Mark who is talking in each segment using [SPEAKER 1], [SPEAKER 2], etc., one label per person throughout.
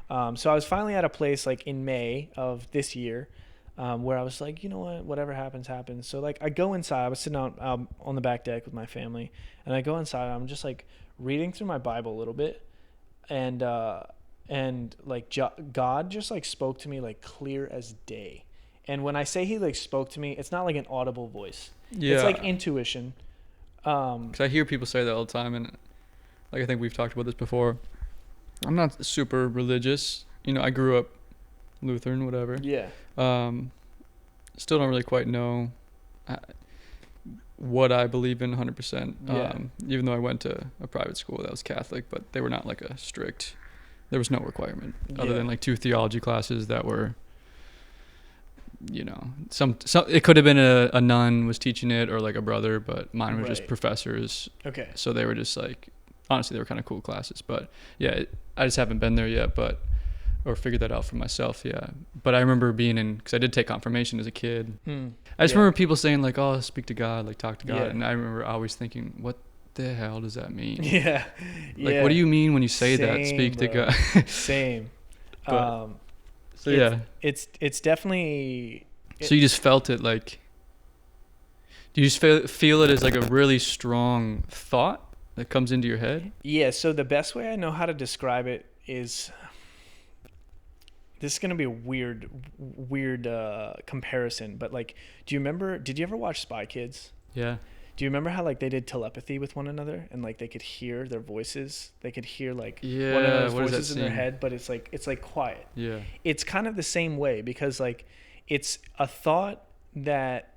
[SPEAKER 1] So I was finally at a place like in May of this year, where I was like, you know what, whatever happens, happens. So like I go inside. I was sitting out on the back deck with my family, and I go inside. I'm just like reading through my Bible a little bit, and like God just like spoke to me like clear as day. And when I say he like spoke to me, it's not like an audible voice. It's like
[SPEAKER 2] Yeah,
[SPEAKER 1] intuition.
[SPEAKER 2] because I hear people say that all the time, and like I think we've talked about this before. I'm not super religious. I grew up Lutheran, whatever.
[SPEAKER 1] Yeah.
[SPEAKER 2] Um, Still don't really quite know uh, what I believe in 100%.
[SPEAKER 1] Yeah.
[SPEAKER 2] Even though I went to a private school that was Catholic, but they were not like a strict. There was no requirement other
[SPEAKER 1] Yeah.
[SPEAKER 2] than like 2 theology classes that were, some it could have been a nun was teaching it or like a brother, but mine were just
[SPEAKER 1] Right.
[SPEAKER 2] professors.
[SPEAKER 1] Okay.
[SPEAKER 2] So they were just like, honestly, they were kind of cool classes. But yeah, I just haven't been there yet, or figured that out for myself. Yeah. But I remember being because I did take confirmation as a kid.
[SPEAKER 1] Hmm.
[SPEAKER 2] I just
[SPEAKER 1] Yeah.
[SPEAKER 2] remember people saying like, "Oh, speak to God, like talk to God,"
[SPEAKER 1] Yeah.
[SPEAKER 2] and I remember always thinking, "What the hell does that mean?
[SPEAKER 1] Yeah.
[SPEAKER 2] Like, what do
[SPEAKER 1] Yeah.
[SPEAKER 2] you mean when you say that?
[SPEAKER 1] Same,
[SPEAKER 2] Speak to
[SPEAKER 1] bro.
[SPEAKER 2] God."
[SPEAKER 1] Same.
[SPEAKER 2] But
[SPEAKER 1] Um,
[SPEAKER 2] so
[SPEAKER 1] it's
[SPEAKER 2] yeah,
[SPEAKER 1] it's definitely
[SPEAKER 2] so you just felt it like. Do you just feel it as like a really strong thought that comes into your head?
[SPEAKER 1] yeah. So the best way I know how to describe it is this is gonna be a weird comparison, but like, do you remember? Did you ever watch Spy Kids?
[SPEAKER 2] Yeah.
[SPEAKER 1] Do you remember how like they did telepathy with one another and like they could hear their voices? They could hear like one of
[SPEAKER 2] Yeah.
[SPEAKER 1] those
[SPEAKER 2] What is that
[SPEAKER 1] voices in their
[SPEAKER 2] scene?
[SPEAKER 1] head, but it's like quiet.
[SPEAKER 2] Yeah.
[SPEAKER 1] It's kind of the same way because like it's a thought that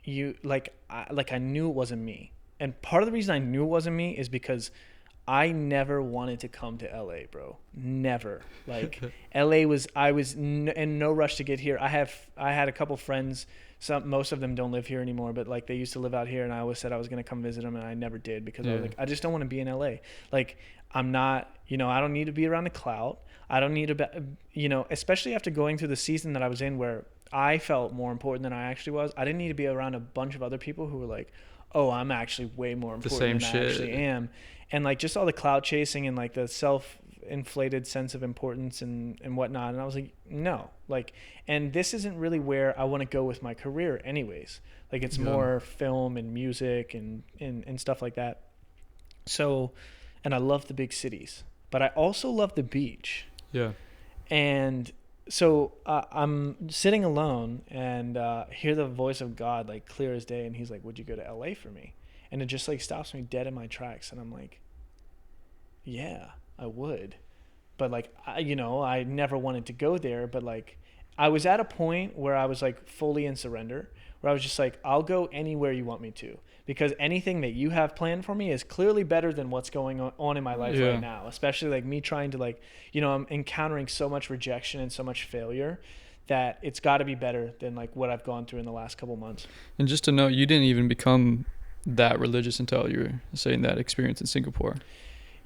[SPEAKER 1] you like I knew it wasn't me. And part of the reason I knew it wasn't me is because I never wanted to come to LA, bro. Never. Like LA was I was in no rush to get here. I had a couple friends. Most of them don't live here anymore, but like they used to live out here, and I always said I was gonna come visit them, and I never did because I was
[SPEAKER 2] Yeah.
[SPEAKER 1] like, I just don't want to be in LA. Like I'm not, I don't need to be around the clout. I don't need to, especially after going through the season that I was in, where I felt more important than I actually was. I didn't need to be around a bunch of other people who were like, oh, I'm actually way more
[SPEAKER 2] The
[SPEAKER 1] important
[SPEAKER 2] same
[SPEAKER 1] than I actually
[SPEAKER 2] shit.
[SPEAKER 1] am, and like just all the clout chasing and like the self inflated sense of importance and whatnot. And I was like, no, like, and this isn't really where I want to go with my career anyways. Like it's
[SPEAKER 2] Yeah.
[SPEAKER 1] more film and music and stuff like that. So, and I love the big cities, but I also love the beach.
[SPEAKER 2] Yeah.
[SPEAKER 1] And so I'm sitting alone and hear the voice of God like clear as day. And he's like, would you go to LA for me? And it just like stops me dead in my tracks. And I'm like, yeah, I would. But like I never wanted to go there, but like I was at a point where I was like fully in surrender, where I was just like, I'll go anywhere you want me to, because anything that you have planned for me is clearly better than what's going on in my life right
[SPEAKER 2] Yeah.
[SPEAKER 1] now, especially like me trying to like, I'm encountering so much rejection and so much failure that it's got to be better than like what I've gone through in the last couple months.
[SPEAKER 2] And just to know, you didn't even become that religious until you were saying that experience in Singapore,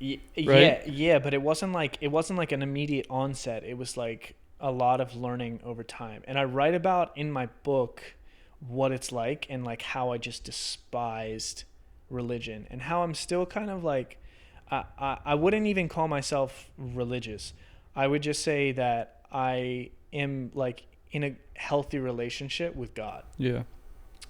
[SPEAKER 2] right?
[SPEAKER 1] Yeah, but it wasn't like an immediate onset. It was like a lot of learning over time. And I write about in my book what it's like and like how I just despised religion and how I'm still kind of like I wouldn't even call myself religious. I would just say that I am like in a healthy relationship with God,
[SPEAKER 2] Yeah.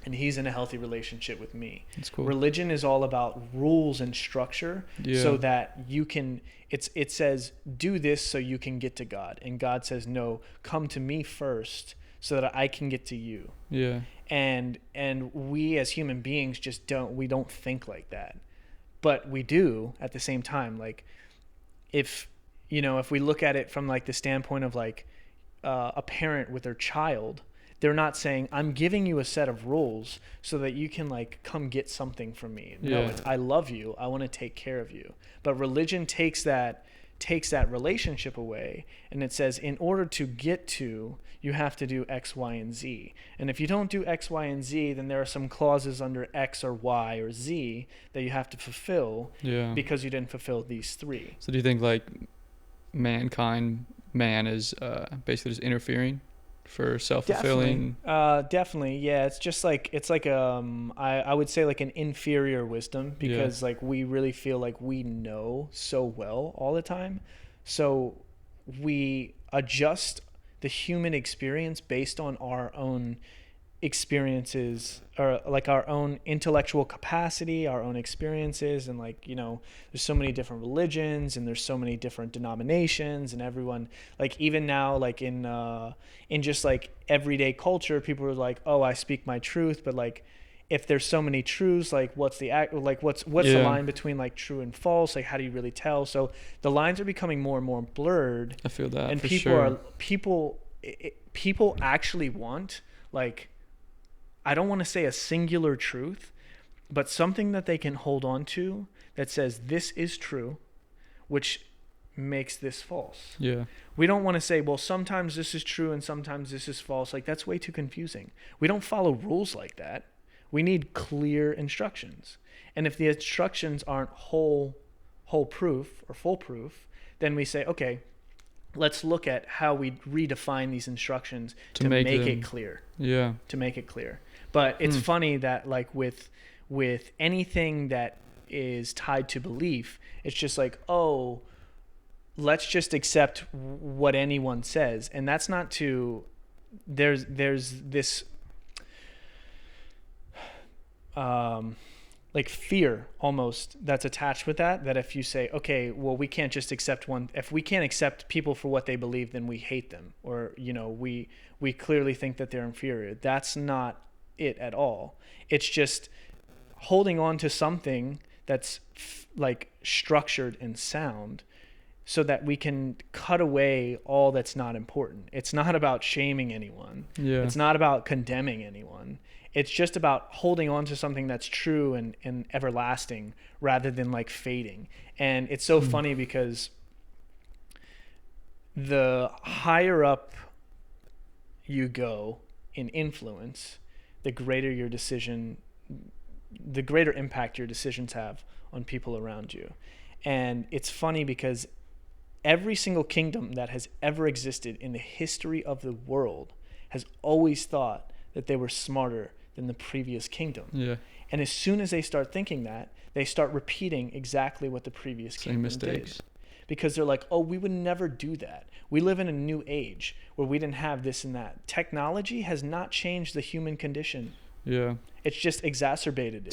[SPEAKER 1] and he's in a healthy relationship with me.
[SPEAKER 2] That's cool.
[SPEAKER 1] Religion is all about rules and structure
[SPEAKER 2] Yeah.
[SPEAKER 1] so that you can it says do this so you can get to God, and God says no, come to me first so that I can get to you.
[SPEAKER 2] Yeah.
[SPEAKER 1] And we as human beings just don't think like that. But we do at the same time. Like if if we look at it from like the standpoint of like a parent with their child, they're not saying I'm giving you a set of rules so that you can like come get something from me. No,
[SPEAKER 2] Yeah.
[SPEAKER 1] it's I love you. I want to take care of you. But religion takes that relationship away, and it says in order to get to, you have to do X, Y, and Z. And if you don't do X, Y, and Z, then there are some clauses under X or Y or Z that you have to fulfill
[SPEAKER 2] Yeah.
[SPEAKER 1] because you didn't fulfill these three.
[SPEAKER 2] So do you think like man is basically just interfering for self-fulfilling.
[SPEAKER 1] Definitely. Yeah. It's just like, I would say like an inferior wisdom, because like we really feel like we know so well all the time. So we adjust the human experience based on our own experiences, or like our own intellectual capacity, our own experiences. And like, there's so many different religions and there's so many different denominations, and everyone, like even now, like in just like everyday culture, people are like, oh, I speak my truth. But like, if there's so many truths, like what's the the line between like true and false? Like how do you really tell? So the lines are becoming more and more blurred.
[SPEAKER 2] I feel that,
[SPEAKER 1] And
[SPEAKER 2] for
[SPEAKER 1] people
[SPEAKER 2] sure.
[SPEAKER 1] are people actually want, like, I don't want to say a singular truth, but something that they can hold on to that says this is true, which makes this false.
[SPEAKER 2] Yeah.
[SPEAKER 1] We don't want to say, well, sometimes this is true and sometimes this is false. Like, that's way too confusing. We don't follow rules like that. We need clear instructions. And if the instructions aren't whole proof or full proof, then we say, okay, let's look at how we redefine these instructions to make it clear.
[SPEAKER 2] Yeah.
[SPEAKER 1] To make it clear. But it's funny that like with anything that is tied to belief, it's just like, oh, let's just accept what anyone says. And that's not to, there's this like fear almost that's attached with that if you say, okay, well, we can't just accept if we can't accept people for what they believe, then we hate them, or we clearly think that they're inferior. That's not it at all. It's just holding on to something that's like structured and sound, so that we can cut away all that's not important. It's not about shaming anyone.
[SPEAKER 2] Yeah.
[SPEAKER 1] It's not about condemning anyone. It's just about holding on to something that's true and everlasting, rather than like fading. And it's so funny because the higher up you go in influence, the greater impact your decisions have on people around you. And it's funny because every single kingdom that has ever existed in the history of the world has always thought that they were smarter than the previous kingdom.
[SPEAKER 2] Yeah.
[SPEAKER 1] And as soon as they start thinking that, they start repeating exactly what the previous
[SPEAKER 2] Same
[SPEAKER 1] kingdom
[SPEAKER 2] mistakes.
[SPEAKER 1] did. Because they're like, oh, we would never do that. We live in a new age where we didn't have this and that. Technology has not changed the human condition.
[SPEAKER 2] Yeah.
[SPEAKER 1] It's just exacerbated it.